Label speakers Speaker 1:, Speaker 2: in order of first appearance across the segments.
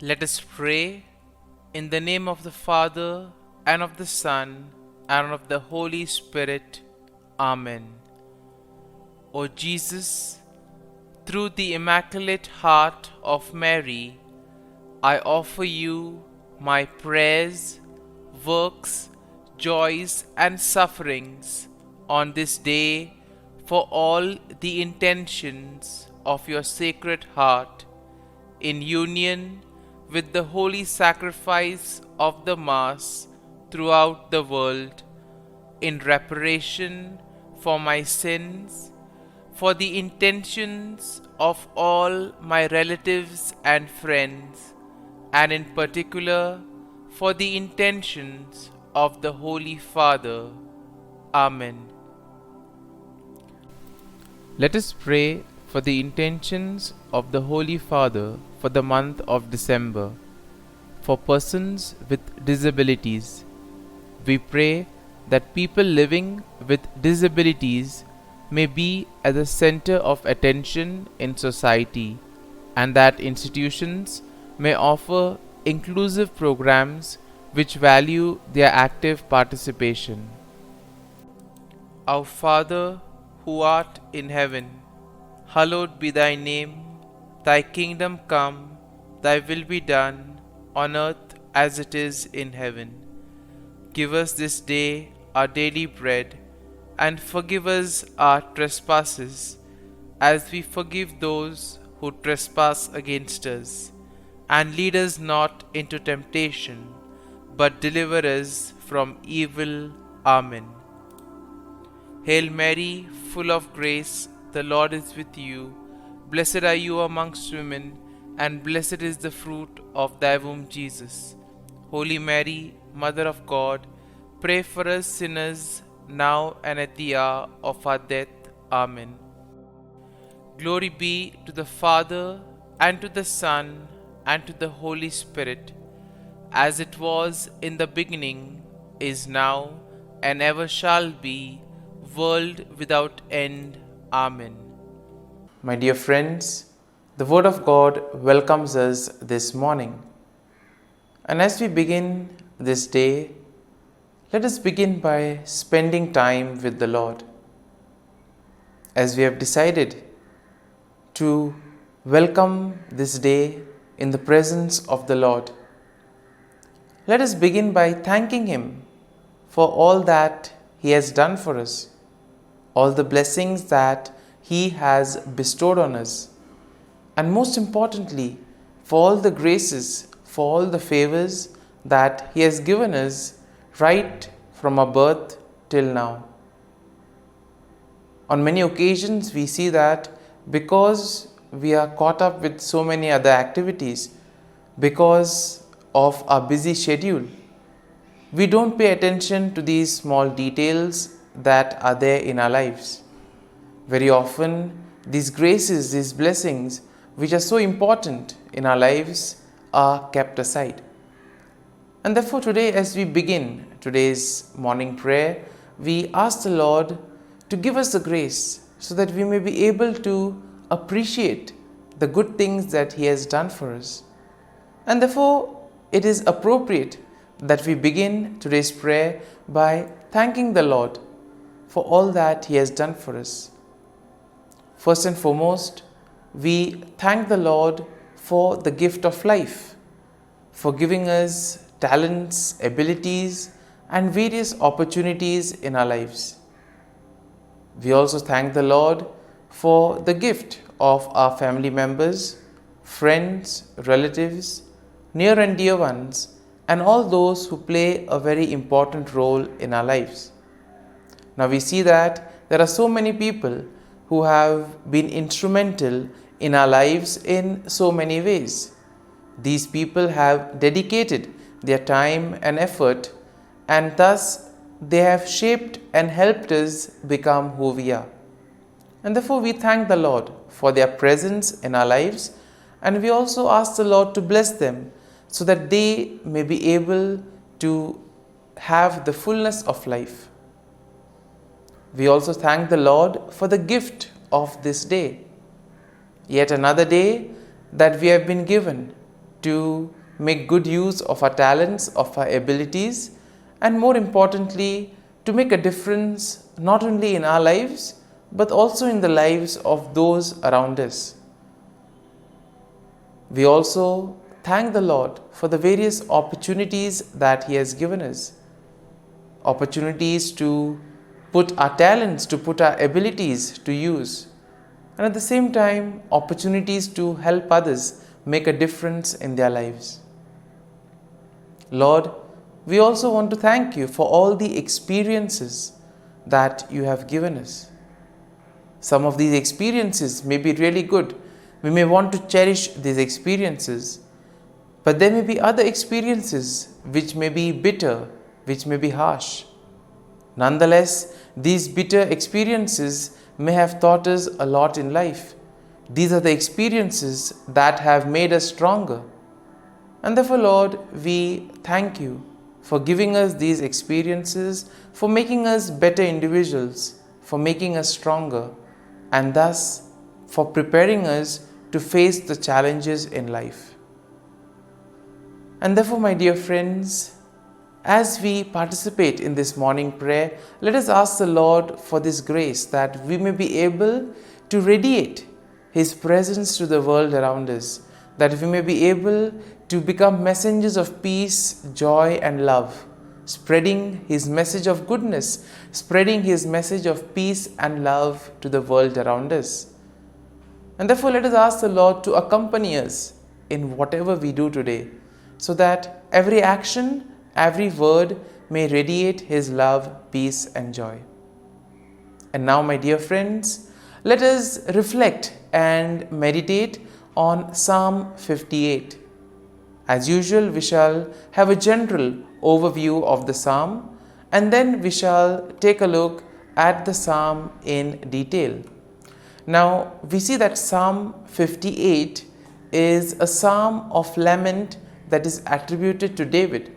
Speaker 1: Let us pray in the name of the Father, and of the Son, and of the Holy Spirit. Amen. O Jesus, through the Immaculate Heart of Mary, I offer you my prayers, works, joys, and sufferings on this day for all the intentions of your Sacred Heart, in union with the holy sacrifice of the Mass throughout the world, in reparation for my sins, for the intentions of all my relatives and friends, and in particular for the intentions of the Holy Father. Amen. Let us pray for the intentions of the Holy Father for the month of December. For persons with disabilities, we pray that people living with disabilities may be at the center of attention in society, and that institutions may offer inclusive programs which value their active participation. Our Father, who art in heaven, hallowed be thy name. Thy kingdom come, thy will be done, on earth as it is in heaven. Give us this day our daily bread, and forgive us our trespasses, as we forgive those who trespass against us. And lead us not into temptation, but deliver us from evil. Amen. Hail Mary, full of grace, the Lord is with you. Blessed are you amongst women, and blessed is the fruit of thy womb, Jesus. Holy Mary, Mother of God, pray for us sinners, now and at the hour of our death. Amen. Glory be to the Father, and to the Son, and to the Holy Spirit, as it was in the beginning, is now, and ever shall be, world without end. Amen. My dear friends, the Word of God welcomes us this morning. And as we begin this day, let us begin by spending time with the Lord. As we have decided to welcome this day in the presence of the Lord, let us begin by thanking Him for all that He has done for us, all the blessings that He has bestowed on us, and most importantly, for all the graces, for all the favors that He has given us right from our birth till now. On many occasions, we see that because we are caught up with so many other activities, because of our busy schedule, we don't pay attention to these small details that are there in our lives. Very often, these graces, these blessings, which are so important in our lives, are kept aside. And therefore today, as we begin today's morning prayer, we ask the Lord to give us the grace so that we may be able to appreciate the good things that He has done for us. And therefore, it is appropriate that we begin today's prayer by thanking the Lord for all that He has done for us. First and foremost, we thank the Lord for the gift of life, for giving us talents, abilities, and various opportunities in our lives. We also thank the Lord for the gift of our family members, friends, relatives, near and dear ones, and all those who play a very important role in our lives. Now we see that there are so many people who have been instrumental in our lives in so many ways. These people have dedicated their time and effort, and thus they have shaped and helped us become who we are. And therefore we thank the Lord for their presence in our lives, and we also ask the Lord to bless them so that they may be able to have the fullness of life. We also thank the Lord for the gift of this day, yet another day that we have been given to make good use of our talents, of our abilities, and more importantly, to make a difference not only in our lives but also in the lives of those around us. We also thank the Lord for the various opportunities that He has given us. Opportunities to put our talents, to put our abilities to use. And at the same time, opportunities to help others make a difference in their lives. Lord, we also want to thank You for all the experiences that You have given us. Some of these experiences may be really good. We may want to cherish these experiences, but there may be other experiences which may be bitter, which may be harsh. Nonetheless, these bitter experiences may have taught us a lot in life. These are the experiences that have made us stronger. And therefore, Lord, we thank You for giving us these experiences, for making us better individuals, for making us stronger, and thus for preparing us to face the challenges in life. And therefore, my dear friends, as we participate in this morning prayer, let us ask the Lord for this grace that we may be able to radiate His presence to the world around us, that we may be able to become messengers of peace, joy, and love, spreading His message of goodness, spreading His message of peace and love to the world around us. And therefore, let us ask the Lord to accompany us in whatever we do today, so that every action, every word may radiate His love, peace, and joy. And now, my dear friends, let us reflect and meditate on Psalm 58. As usual, we shall have a general overview of the psalm, and then we shall take a look at the psalm in detail. Now, we see that Psalm 58 is a psalm of lament that is attributed to David.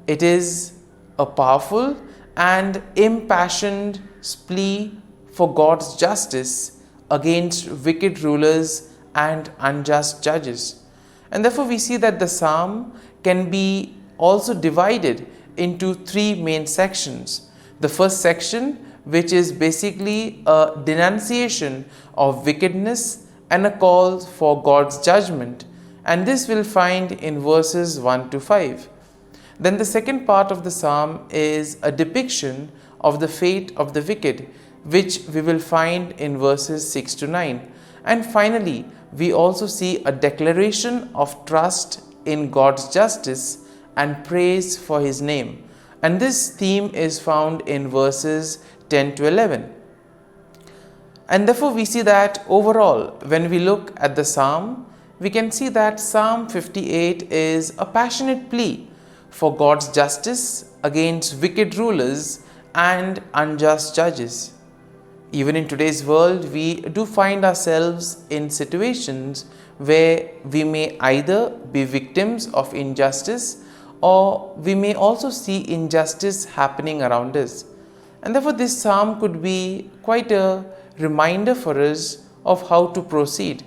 Speaker 1: It is a powerful and impassioned plea for God's justice against wicked rulers and unjust judges. And therefore, we see that the psalm can be also divided into three main sections. The first section, which is basically a denunciation of wickedness and a call for God's judgment, and this we'll find in verses 1 to 5. Then the second part of the psalm is a depiction of the fate of the wicked, which we will find in verses 6 to 9. And finally, we also see a declaration of trust in God's justice and praise for His name. And this theme is found in verses 10 to 11. And therefore, we see that overall, when we look at the psalm, we can see that Psalm 58 is a passionate plea for God's justice against wicked rulers and unjust judges. Even in today's world, we do find ourselves in situations where we may either be victims of injustice, or we may also see injustice happening around us. And therefore, this psalm could be quite a reminder for us of how to proceed.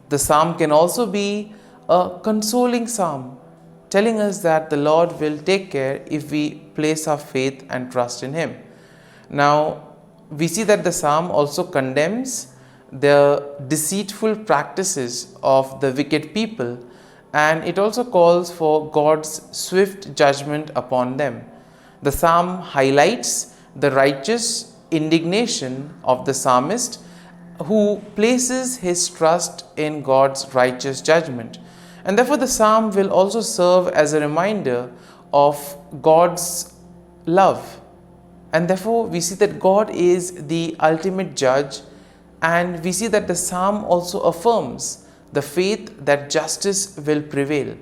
Speaker 1: The psalm can also be a consoling psalm, telling us that the Lord will take care if we place our faith and trust in Him. Now, we see that the psalm also condemns the deceitful practices of the wicked people, and it also calls for God's swift judgment upon them. The psalm highlights the righteous indignation of the psalmist, who places his trust in God's righteous judgment. And therefore, the psalm will also serve as a reminder of God's love. And therefore, we see that God is the ultimate judge, and we see that the psalm also affirms the faith that justice will prevail.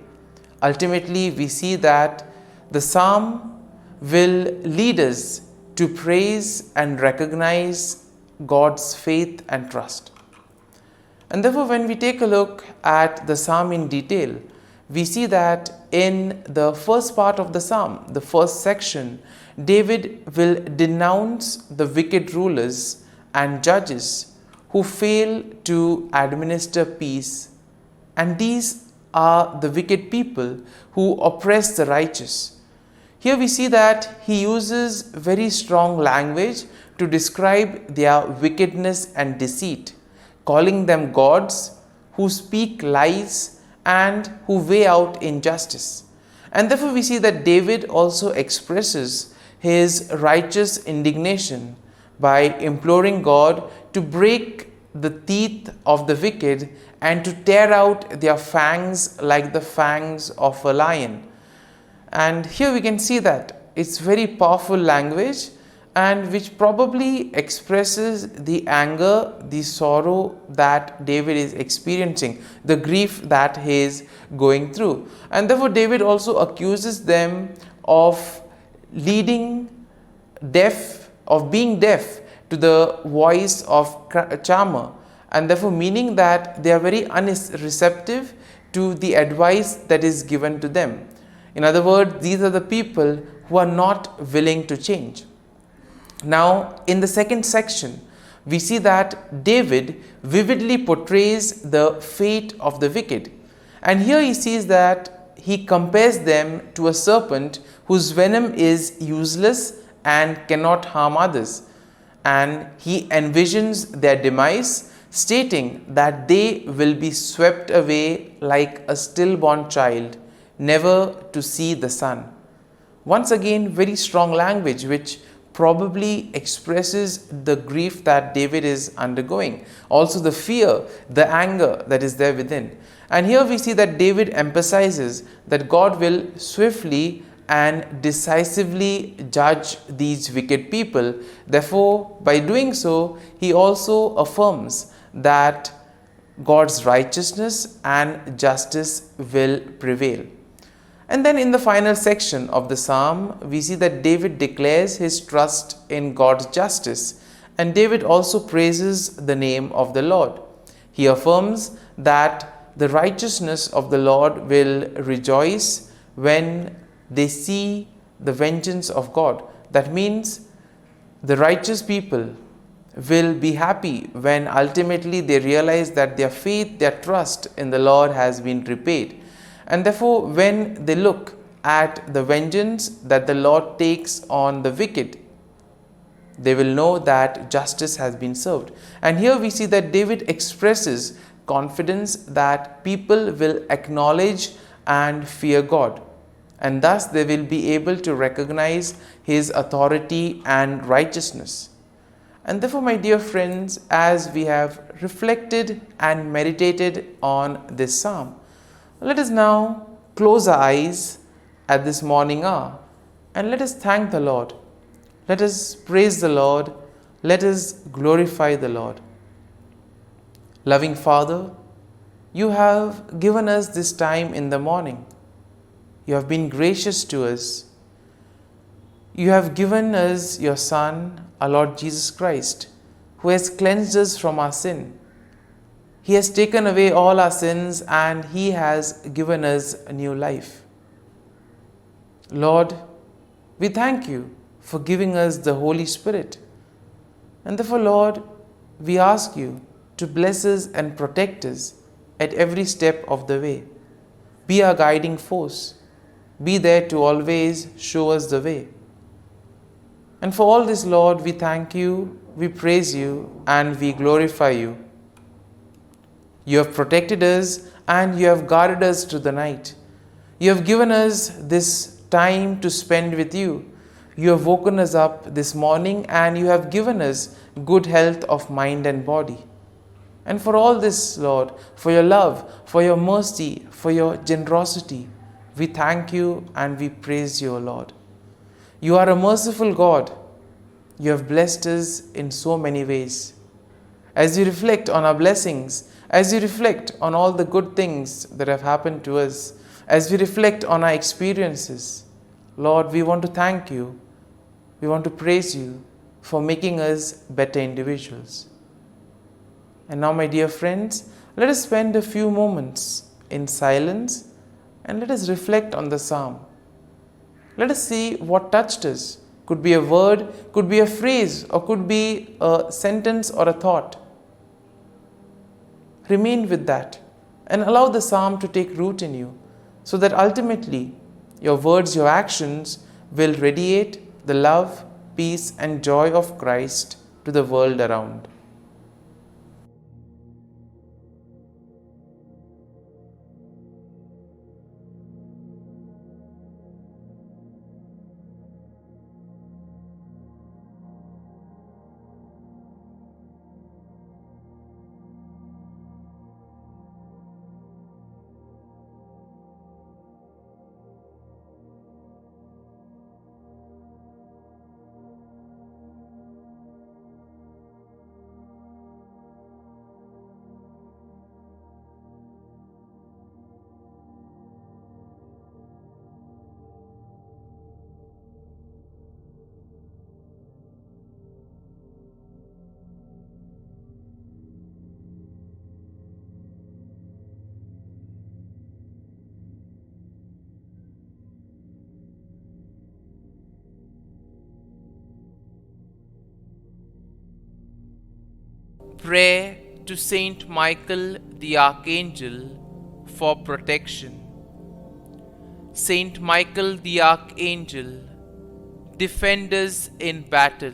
Speaker 1: Ultimately, we see that the psalm will lead us to praise and recognize God's faith and trust. And therefore, when we take a look at the psalm in detail, we see that in the first part of the psalm, the first section, David will denounce the wicked rulers and judges who fail to administer peace. And these are the wicked people who oppress the righteous. Here we see that he uses very strong language to describe their wickedness and deceit, calling them gods who speak lies and who weigh out injustice. And therefore we see that David also expresses his righteous indignation by imploring God to break the teeth of the wicked and to tear out their fangs like the fangs of a lion. And here we can see that it's very powerful language, and which probably expresses the anger, the sorrow that David is experiencing, the grief that he is going through. And therefore David also accuses them of being deaf to the voice of charmer, and therefore meaning that they are very unreceptive to the advice that is given to them. In other words, these are the people who are not willing to change. Now, in the second section, we see that David vividly portrays the fate of the wicked. And here he sees that he compares them to a serpent whose venom is useless and cannot harm others. And he envisions their demise, stating that they will be swept away like a stillborn child, never to see the sun. Once again, very strong language which probably expresses the grief that David is undergoing. Also the fear, the anger that is there within. And here we see that David emphasizes that God will swiftly and decisively judge these wicked people. Therefore, by doing so, he also affirms that God's righteousness and justice will prevail. And then in the final section of the psalm, we see that David declares his trust in God's justice, and David also praises the name of the Lord. He affirms that the righteousness of the Lord will rejoice when they see the vengeance of God. That means the righteous people will be happy when ultimately they realize that their faith, their trust in the Lord has been repaid. And therefore, when they look at the vengeance that the Lord takes on the wicked, they will know that justice has been served. And here we see that David expresses confidence that people will acknowledge and fear God, and thus they will be able to recognize his authority and righteousness. And therefore, my dear friends, as we have reflected and meditated on this psalm, let us now close our eyes at this morning hour and let us thank the Lord. Let us praise the Lord. Let us glorify the Lord. Loving Father, you have given us this time in the morning. You have been gracious to us. You have given us your Son, our Lord Jesus Christ, who has cleansed us from our sin. He has taken away all our sins and He has given us a new life. Lord, we thank you for giving us the Holy Spirit. And therefore, Lord, we ask you to bless us and protect us at every step of the way. Be our guiding force. Be there to always show us the way. And for all this, Lord, we thank you, we praise you, and we glorify you. You have protected us and you have guarded us through the night. You have given us this time to spend with you. You have woken us up this morning and you have given us good health of mind and body. And for all this, Lord, for your love, for your mercy, for your generosity, we thank you and we praise you, O Lord. You are a merciful God. You have blessed us in so many ways. As we reflect on our blessings, as we reflect on all the good things that have happened to us, as we reflect on our experiences, Lord, we want to thank you. We want to praise you for making us better individuals. And now, my dear friends, let us spend a few moments in silence and let us reflect on the psalm. Let us see what touched us. Could be a word, could be a phrase, or could be a sentence or a thought. Remain with that and allow the psalm to take root in you, so that ultimately your words, your actions will radiate the love, peace, and joy of Christ to the world around. Prayer to Saint Michael the Archangel for protection. Saint Michael the Archangel, defend us in battle.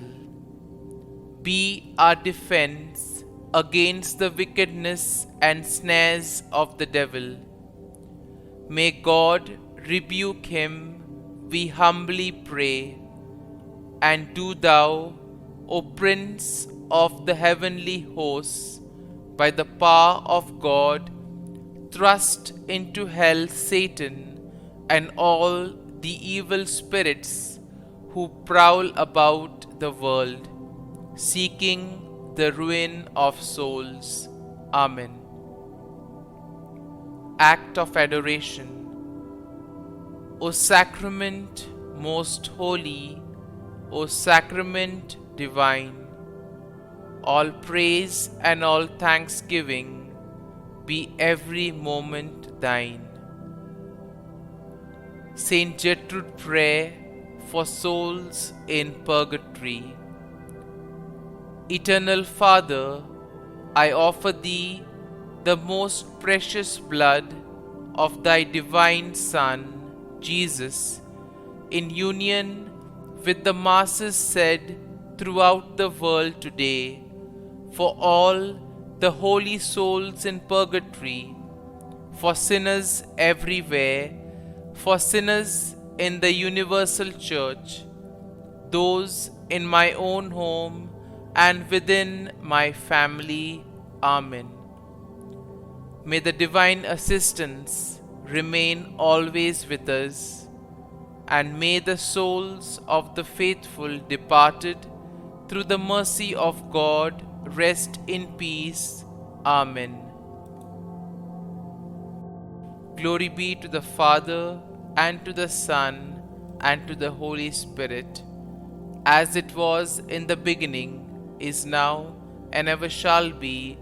Speaker 1: Be our defense against the wickedness and snares of the devil. May God rebuke him, we humbly pray. And do thou, O Prince of the heavenly hosts, by the power of God, thrust into hell Satan and all the evil spirits who prowl about the world, seeking the ruin of souls. Amen. Act of Adoration. O Sacrament most holy, O Sacrament divine, all praise and all thanksgiving be every moment thine. Saint Gertrude Prayer for souls in purgatory. Eternal Father, I offer Thee the most precious blood of Thy divine Son, Jesus, in union with the masses said throughout the world today, for all the holy souls in purgatory, for sinners everywhere, for sinners in the universal church, those in my own home and within my family. Amen. May the divine assistance remain always with us, and may the souls of the faithful departed through the mercy of God rest in peace. Amen. Glory be to the Father, and to the Son, and to the Holy Spirit, as it was in the beginning, is now, and ever shall be,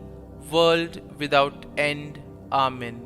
Speaker 1: world without end. Amen.